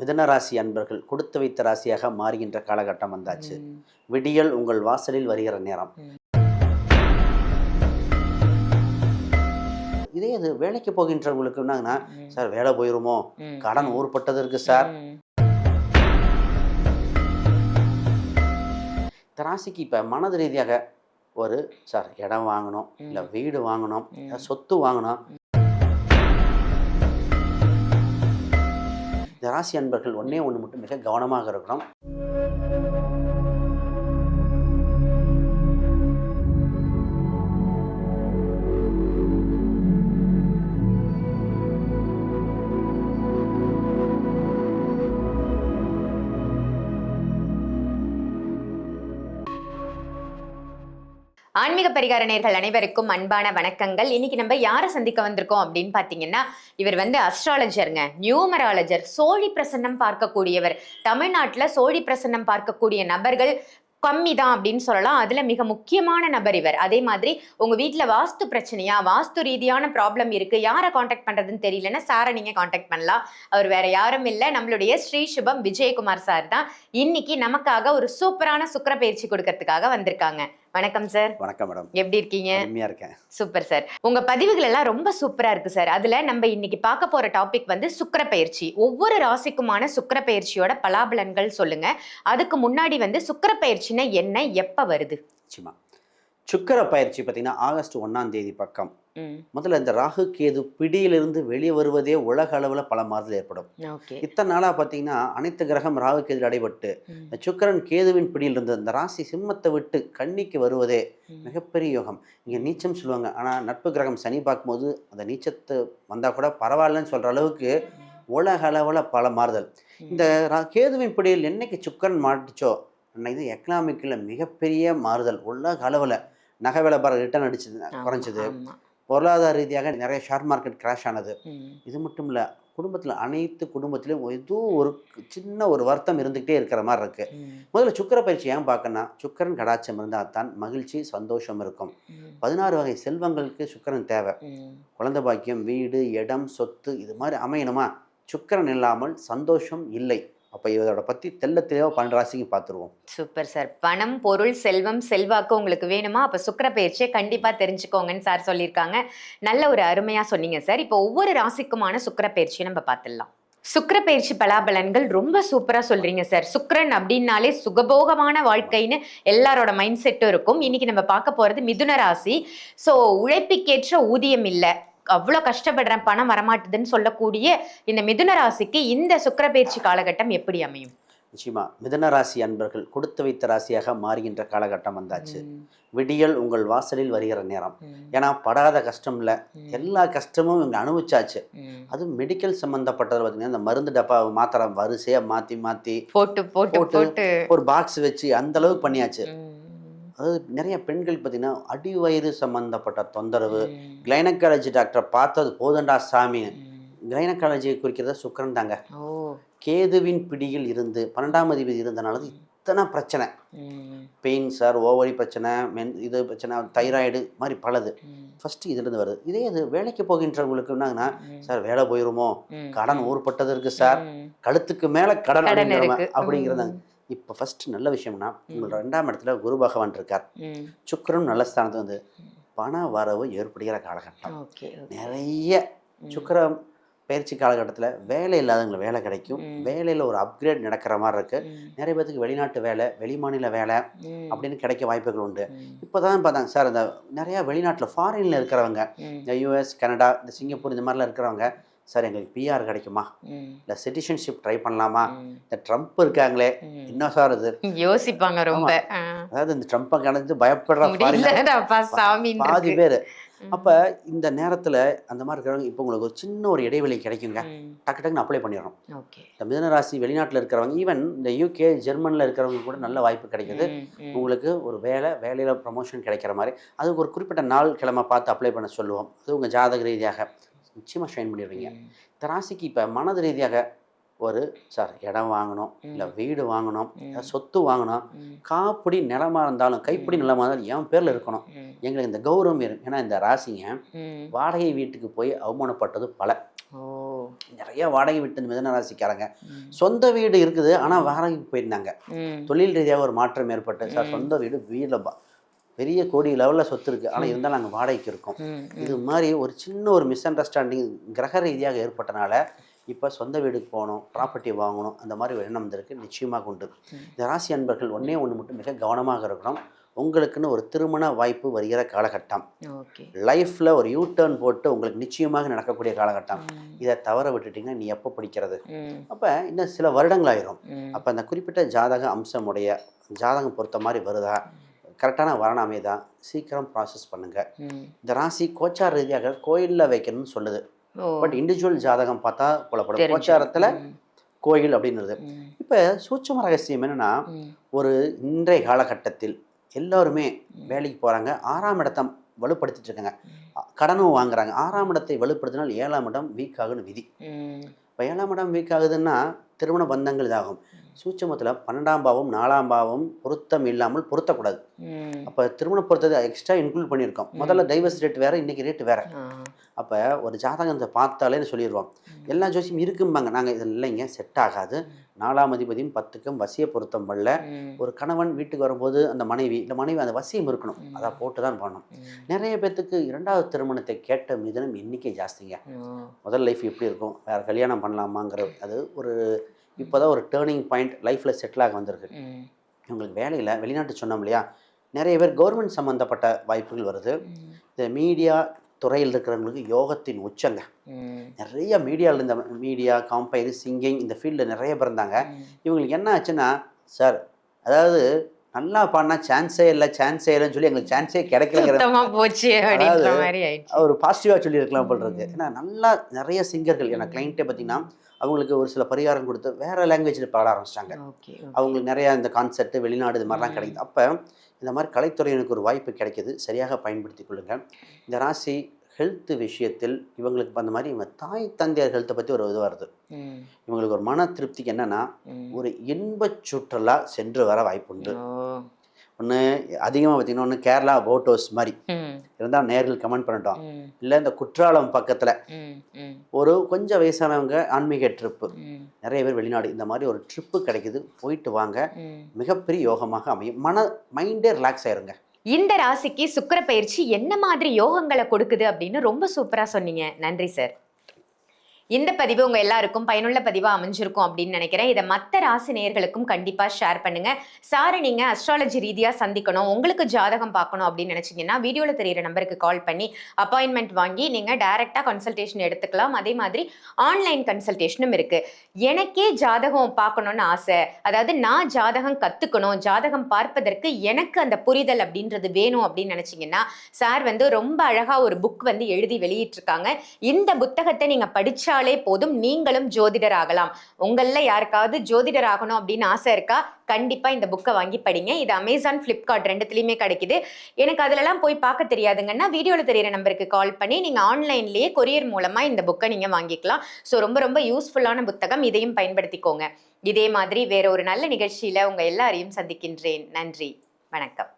மிதுன ராசி அன்பர்கள் கொடுத்து வைத்த ராசியாக மாறுகின்ற காலகட்டம் வந்தாச்சு. விடியல் உங்கள் வாசலில் வருகிற நேரம். இதே இது வேலைக்கு போகின்றவங்களுக்கு என்னங்கன்னா, சார் வேலை போயிருமோ, கடன் ஊர்பட்டது இருக்கு சார். இந்த ராசிக்கு இப்போ மனது ரீதியாக ஒரு சார் இடம் வாங்கணும், இல்லை வீடு வாங்கணும், சொத்து வாங்கணும். இந்த ராசி அன்பர்கள் ஒன்றே ஒன்று மட்டும் மிக கவனமாக இருக்கணும். ஆன்மீக பரிகார நேயர்கள் அனைவருக்கும் அன்பான வணக்கங்கள். இன்னைக்கு நம்ம யாரை சந்திக்க வந்திருக்கோம் அப்படின்னு பாத்தீங்கன்னா, இவர் அஸ்ட்ராலஜருங்க, நியூமராலஜர், சோழி பிரசன்னம் பார்க்கக்கூடியவர். தமிழ்நாட்டுல சோழி பிரசன்னம் பார்க்கக்கூடிய நபர்கள் கம்மி தான் அப்படின்னு சொல்லலாம். அதுல மிக முக்கியமான நபர் இவர். அதே மாதிரி உங்க வீட்டுல வாஸ்து பிரச்சனையா, வாஸ்து ரீதியான ப்ராப்ளம் இருக்கு, யாரை காண்டாக்ட் பண்றதுன்னு தெரியலன்னா சாரை நீங்க காண்டாக்ட் பண்ணலாம். அவர் வேற யாரும் இல்லை, நம்மளுடைய ஸ்ரீ சுபம் விஜயகுமார் சார் தான் இன்னைக்கு நமக்காக ஒரு சூப்பரான சுக்கிர பயிற்சி கொடுக்கறதுக்காக வந்திருக்காங்க. வணக்கம் சார். வணக்கம் மேடம். எப்படி இருக்கீங்க? அருமையா இருக்கேன். Super sir. உங்க பதிவுகள் எல்லாம் ரொம்ப சூப்பரா இருக்கு சார். அதுல நம்ம இன்னைக்கு பார்க்க போற டாபிக் சுக்கிர பயிற்சி. ஒவ்வொரு ராசிக்குமான சுக்கிர பயிற்சியோட பலாபலன்கள் சொல்லுங்க. அதுக்கு முன்னாடி சுக்கிர பயிற்சினா என்ன, எப்ப வருது? நிச்சயமா சுக்கிர பயிற்சி பார்த்தீங்கன்னா ஆகஸ்ட் 1ஆம் தேதி பக்கம். முதல்ல இந்த ராகு கேது பிடியிலிருந்து வெளியே வருவதே உலக அளவில் பல மாறுதல் ஏற்படும். இத்தனை நாளாக பார்த்தீங்கன்னா அனைத்து கிரகம் ராகு கேது அடைபட்டு இந்த சுக்கிரன் கேதுவின் பிடியிலிருந்து இந்த ராசி சிம்மத்தை விட்டு கன்னிக்கு வருவதே மிகப்பெரிய யோகம். இங்கே நீச்சம் சொல்லுவாங்க, ஆனால் நட்பு கிரகம் சனி பார்க்கும்போது அந்த நீச்சத்து வந்தால் கூட பரவாயில்லன்னு சொல்கிற அளவுக்கு உலக அளவில் பல மாறுதல். இந்த கேதுவின் பிடியில் என்னைக்கு சுக்கிரன் மாட்டுச்சோ அன்னைக்கு இது எக்கனாமிக்கில் மிகப்பெரிய மாறுதல். உலக அளவில் நகை வியாபாரம் ரிட்டர்ன் அடிச்சது, குறைஞ்சது. பொருளாதார ரீதியாக நிறைய ஷேர் மார்க்கெட் கிராஷ் ஆனது. இது மட்டும் இல்லை, குடும்பத்தில் அனைத்து குடும்பத்திலையும் ஏதோ ஒரு சின்ன ஒரு வருத்தம் இருந்துகிட்டே இருக்கிற மாதிரி இருக்கு. முதல்ல சுக்கிர பயிற்சி ஏன் பார்க்கணும்னா, சுக்கிரன் கடாட்சம் இருந்தால் தான் மகிழ்ச்சி சந்தோஷம் இருக்கும். 16 வகை செல்வங்களுக்கு சுக்கிரன் தேவை. குழந்தை பாக்கியம், வீடு, இடம், சொத்து இது மாதிரி அமையணுமா, சுக்கிரன் இல்லாமல் சந்தோஷம் இல்லை. அப்போ இதோட பற்றி தெளிவாக 12 ராசிக்கு பார்த்துருவோம். Super sir. பணம், பொருள், செல்வம், செல்வாக்கு உங்களுக்கு வேணுமா, அப்போ சுக்கிர பயிற்சியை கண்டிப்பாக தெரிஞ்சுக்கோங்கன்னு சார் சொல்லியிருக்காங்க. நல்ல ஒரு அருமையாக சொன்னீங்க சார். இப்போ ஒவ்வொரு ராசிக்குமான சுக்கிர பயிற்சியை நம்ம பார்த்துடலாம். சுக்கிர பயிற்சி பலாபலன்கள் ரொம்ப சூப்பரா சொல்றீங்க சார். சுக்கிரன் அப்படின்னாலே சுகபோகமான வாழ்க்கைன்னு எல்லாரோட மைண்ட் செட்டும் இருக்கும். இன்னைக்கு நம்ம பார்க்க போறது மிதுன ராசி. ஸோ உழைப்புக்கேற்ற ஊதியம் இல்லை, அவ்வளோ கஷ்டப்படுறேன், பணம் வரமாட்டுதுன்னு சொல்லக்கூடிய இந்த மிதுன ராசிக்கு இந்த சுக்கிர பயிற்சி காலகட்டம் எப்படி அமையும்? நிச்சயமா மிதுன ராசி அன்பர்கள் கொடுத்து வைத்த ராசியாக மாறுகின்ற காலகட்டம் வந்தாச்சு. விடியல் உங்கள் வாசலில் வருகிற நேரம். ஏன்னா படாத கஷ்டம் இல்லை, எல்லா கஷ்டமும் இங்கே அனுபவிச்சாச்சு. அதுவும் மெடிக்கல் சம்மந்தப்பட்டது பார்த்தீங்கன்னா, இந்த மருந்து டப்பா மாத்திரை வரிசையாக மாற்றி மாற்றி போட்டு போட்டு போட்டு ஒரு பாக்ஸ் வச்சு அந்த அளவுக்கு பண்ணியாச்சு. அதாவது நிறைய பெண்கள் பார்த்தீங்கன்னா அடி வயிறு சம்மந்தப்பட்ட தொந்தரவு, கைனகாலஜி டாக்டரை பார்த்தது போதண்டா சாமி. கைனகாலஜியை குறிக்கிறத சுக்கிரன் தாங்க. கேதுவின் பிடியில் இருந்து 12ஆம் அதிபதி இருந்தனால இத்தனை பிரச்சனை, பெயின் சார், ஓவரி பிரச்சனை, இது பிரச்சனை, தைராய்டு மாதிரி பலது ஃபர்ஸ்ட் இதுலேருந்து வருது. இதே இது வேலைக்கு போகின்றவங்களுக்கு என்னங்கன்னா, சார் வேலை போயிருமோ, கடன் ஊர்பட்டது இருக்கு சார், கழுத்துக்கு மேலே கடன் அப்படிங்கிறதாங்க. இப்போ ஃபர்ஸ்ட் நல்ல விஷயம்னா, உங்களோட 2ஆம் இடத்துல குரு பகவான் இருக்கார். சுக்கிரன் நல்ல ஸ்தானத்து பண வரவு ஏற்படுகிற காலகட்டம். நிறைய சுக்கிர பயிற்சி காலகட்டத்தில் வேலை இல்லாதவங்களுக்கு வேலை கிடைக்கும். வேலையில் ஒரு அப்கிரேட் நடக்கிற மாதிரி இருக்கு. நிறைய பேருக்கு வெளிநாட்டு வேலை, வெளிமாநில வேலை அப்படின்னு கிடைக்க வாய்ப்புகள் உண்டு. இப்போ தான் பார்த்தாங்க சார், இந்த நிறையா வெளிநாட்டில் ஃபாரின்ல இருக்கிறவங்க, இந்த US, கனடா, இந்த சிங்கப்பூர் இந்த மாதிரிலாம் இருக்கிறவங்க, சார் எங்களுக்கு PR கிடைக்குமா, இல்லை சிட்டிசன்ஷிப் ட்ரை பண்ணலாமா, இந்த ட்ரம்ப் இருக்காங்களே என்ன சார் இது யோசிப்பாங்க ரொம்ப. அதாவது இந்த ட்ரம்ப்பை கணக்கு பயப்படுற பாதி பேர். அப்போ இந்த நேரத்தில் அந்த மாதிரி இருக்கிறவங்க இப்போ உங்களுக்கு ஒரு சின்ன ஒரு இடைவெளி கிடைக்குங்க, டக்கு டக்குன்னு அப்ளை பண்ணிடுறோம். இந்த மிதுன ராசி வெளிநாட்டில் இருக்கிறவங்க, ஈவன் இந்த UK, ஜெர்மனில் இருக்கிறவங்க கூட நல்ல வாய்ப்பு கிடைக்குது. உங்களுக்கு ஒரு வேலையில் ப்ரமோஷன் கிடைக்கிற மாதிரி அதுக்கு ஒரு குறிப்பிட்ட நாள் கிழமை பார்த்து அப்ளை பண்ண சொல்லுவோம். அது உங்கள் ஜாதக ரீதியாக நிச்சயமாக ஷைன் பண்ணிடுவீங்க. இந்த ராசிக்கு இப்போ மனது ரீதியாக ஒரு சார் இடம் வாங்கணும், இல்லை வீடு வாங்கணும், சொத்து வாங்கணும், காப்படி நிலமாக இருந்தாலும் கைப்படி நிலமாக இருந்தாலும் என் பேரில் இருக்கணும், எங்களுக்கு இந்த கௌரவம் இருக்கும். ஏன்னா இந்த ராசிங்க வாடகை வீட்டுக்கு போய் அவமானப்பட்டது பல. நிறைய வாடகை விட்டு இந்த மிதன ராசிக்காரங்க சொந்த வீடு இருக்குது ஆனால் வாடகைக்கு போயிருந்தாங்க. தொழில் ரீதியாக ஒரு மாற்றம் ஏற்பட்டு, சார் சொந்த வீட்டில் பெரிய கோடி லெவலில் சொத்து இருக்குது, ஆனால் இருந்தாலும் நாங்கள் வாடகைக்கு இருக்கோம். இது மாதிரி ஒரு சின்ன ஒரு மிஸ் அண்டர்ஸ்டாண்டிங் கிரக ரீதியாக ஏற்பட்டனால இப்போ சொந்த வீடுக்கு போகணும், ப்ராப்பர்ட்டி வாங்கணும், அந்த மாதிரி ஒரு எண்ணம் வந்திருக்கு. நிச்சயமாக உண்டு. இந்த ராசி அன்பர்கள் ஒன்றே ஒன்று மட்டும் மிக கவனமாக இருக்கணும். உங்களுக்குன்னு ஒரு திருமண வாய்ப்பு வருகிற காலகட்டம், லைஃப்பில் ஒரு யூ டர்ன் போட்டு உங்களுக்கு நிச்சயமாக நடக்கக்கூடிய காலகட்டம். இதை தவற விட்டுட்டிங்கன்னா நீ எப்போ பிடிக்கிறது? அப்போ இன்னும் சில வருடங்கள் ஆயிரும். அப்போ அந்த குறிப்பிட்ட ஜாதக அம்சமுடைய ஜாதகம் பொறுத்த மாதிரி வருதா, கரெக்டான வரண அமைதா, சீக்கிரம் ப்ராசஸ் பண்ணுங்கள். இந்த ராசி கோச்சார ரீதியாக கோயிலில் வைக்கணும்னு சொல்லுது. பட் இண்டிவிஜுவல் ஜாதகம் பார்த்தா புலப்படும். கோச்சாரத்தில் கோயில் அப்படின்றது. இப்போ சூட்சும ரகசியம் என்னன்னா, ஒரு இன்றைய காலகட்டத்தில் எல்லோருமே வேலைக்கு போகிறாங்க, 6ஆம் இடத்தை வலுப்படுத்திட்டு இருக்காங்க, கடனும் வாங்குறாங்க. 6ஆம் இடத்தை வலுப்படுத்தினால் 7ஆம் இடம் வீக் ஆகுன்னு விதி. இப்போ 7ஆம் இடம் வீக் ஆகுதுன்னா திருமண பந்தங்கள் இதாகும். சூட்சமத்தில் 12ஆம் பாவம் 4ஆம் பாவம் பொருத்தம் இல்லாமல் பொருத்தக்கூடாது. அப்போ திருமண பொருத்தத்தை எக்ஸ்ட்ரா இன்க்ளூட் பண்ணியிருக்கோம். முதல்ல டைவர்ஸ் ரேட் வேறு, இன்றைக்கி ரேட் வேறு. அப்போ ஒரு ஜாதகத்தை பார்த்தாலே சொல்லிடுவோம். எல்லா ஜோசியும் இருக்கும்பாங்க, நாங்கள் இது இல்லைங்க, செட் ஆகாது. 4ஆம் அதிபதியும் 10க்கும் வசிய பொருத்தம் வரல. ஒரு கணவன் வீட்டுக்கு வரும்போது அந்த மனைவி அந்த வசியம் இருக்கணும், அதை போட்டு தான் பண்ணணும். நிறைய பேர்த்துக்கு 2வது திருமணத்தை கேட்ட மிதனம் எண்ணிக்கை ஜாஸ்திங்க. முதல் லைஃப் எப்படி இருக்கும், வேறு கல்யாணம் பண்ணலாமாங்கிற அது ஒரு இப்போ தான் ஒரு டேர்னிங் பாயிண்ட் லைஃப்பில் செட்டில் ஆக வந்திருக்கு. இவங்களுக்கு வேலையில் வெளிநாட்டு சொன்னோம் இல்லையா, நிறைய பேர் கவர்மெண்ட் சம்மந்தப்பட்ட வாய்ப்புகள் வருது. இந்த மீடியா துறையில் இருக்கிறவங்களுக்கு யோகத்தின் உச்சங்க. நிறைய மீடியாவில் இருந்த மீடியா காம்பைர் சிங்கிங் இந்த ஃபீல்டில் நிறைய பேர் இருந்தாங்க. இவங்களுக்கு என்ன ஆச்சுன்னா, சார் அதாவது நல்லா பாடினா சான்ஸே இல்லைன்னு சொல்லி எங்களுக்கு சான்ஸே கிடைக்கலங்கிற போச்சு. ஒரு பாசிட்டிவாக சொல்லியிருக்கலாம் போல் இருக்கு. ஏன்னா நல்லா நிறைய சிங்கர்கள் ஏன்னா கிளைண்ட்டே பார்த்தீங்கன்னா அவங்களுக்கு ஒரு சில பரிகாரம் கொடுத்து வேறு லாங்குவேஜில் பாட ஆரம்பிச்சிட்டாங்க. அவங்களுக்கு நிறையா இந்த கான்செப்ட் வெளிநாடு இது மாதிரிலாம் கிடைக்குது. அப்போ இந்த மாதிரி கலைத்துறையினுக்கு ஒரு வாய்ப்பு கிடைக்கிது, சரியாக பயன்படுத்தி கொள்ளுங்கள். இந்த ராசி ஹெல்த் விஷயத்தில் இவங்களுக்கு அந்த மாதிரி இவங்க தாய் தந்தையர் ஹெல்த்தை பற்றி ஒரு இது வருது. இவங்களுக்கு ஒரு மன திருப்திக்கு என்னென்னா, ஒரு இன்பச் சுற்றுலா சென்று வர வாய்ப்புண்டு. ஒன்று அதிகமாக பார்த்தீங்கன்னா ஒன்று கேரளா போட் ஹவுஸ் மாதிரி இருந்தால் நேரில் கமெண்ட் பண்ணிட்டோம். இல்லை இந்த குற்றாலம் பக்கத்தில் ஒரு கொஞ்சம் வயசானவங்க ஆன்மீக ட்ரிப்பு, நிறைய பேர் வெளிநாடு, இந்த மாதிரி ஒரு ட்ரிப்பு கிடைக்குது, போயிட்டு வாங்க. மிகப்பெரிய யோகமாக அமையும். மைண்டே ரிலாக்ஸ் ஆயிருங்க. இந்த ராசிக்கு சுக்கிர பயிற்சி என்ன மாதிரி யோகங்களை கொடுக்குது அப்படின்னு ரொம்ப சூப்பரா சொன்னீங்க. நன்றி சார். இந்த பதிவு உங்க எல்லாருக்கும் பயனுள்ள பதிவா அமைஞ்சிருக்கும் அப்படின்னு நினைக்கிறேன். இதை மற்ற ராசி நேயர்களுக்கும் கண்டிப்பா ஷேர் பண்ணுங்க. சாரை நீங்க அஸ்ட்ராலஜி ரீதியா சந்திக்கணும், உங்களுக்கு ஜாதகம் பார்க்கணும் அப்படின்னு நினைச்சீங்கன்னா வீடியோல தெரியிற நம்பருக்கு கால் பண்ணி அப்பாயின்மெண்ட் வாங்கி நீங்க டைரக்டா கன்சல்டேஷன் எடுத்துக்கலாம். அதே மாதிரி ஆன்லைன் கன்சல்டேஷனும் இருக்கு. எனக்கே ஜாதகம் பார்க்கணும்னு ஆசை, அதாவது நான் ஜாதகம் கத்துக்கணும், ஜாதகம் பார்ப்பதற்கு எனக்கு அந்த புரிதல் அப்படின்றது வேணும் அப்படின்னு நினைச்சீங்கன்னா சார் ரொம்ப அழகா ஒரு புக் எழுதி வெளியிட்டிருக்காங்க. இந்த புத்தகத்தை நீங்க படிச்சா போதும், நீங்களும் ஜோதிடர் ஆகலாம். உங்கள யாருக்காவது ஜோதிடர் ஆகணும் அப்படின்னு ஆசை இருக்கா, கண்டிப்பா இந்த புக்கை வாங்கி படிங்க. இது அமேசான், பிளிப்கார்ட் ரெண்டுத்துலயுமே கிடைக்குது. எனக்கு அதுலலாம் போய் பார்க்க தெரியாதுங்கன்னா வீடியோல தெரியிற நம்பருக்கு கால் பண்ணி நீங்க ஆன்லைன்லயே கொரியர் மூலமா இந்த புக்கை நீங்க வாங்கிக்கலாம். ஸோ ரொம்ப யூஸ்ஃபுல்லான புத்தகம், இதையும் பயன்படுத்திக்கோங்க. இதே மாதிரி வேற ஒரு நல்ல நிகழ்ச்சியில உங்க எல்லாரையும் சந்திக்கின்றேன். நன்றி, வணக்கம்.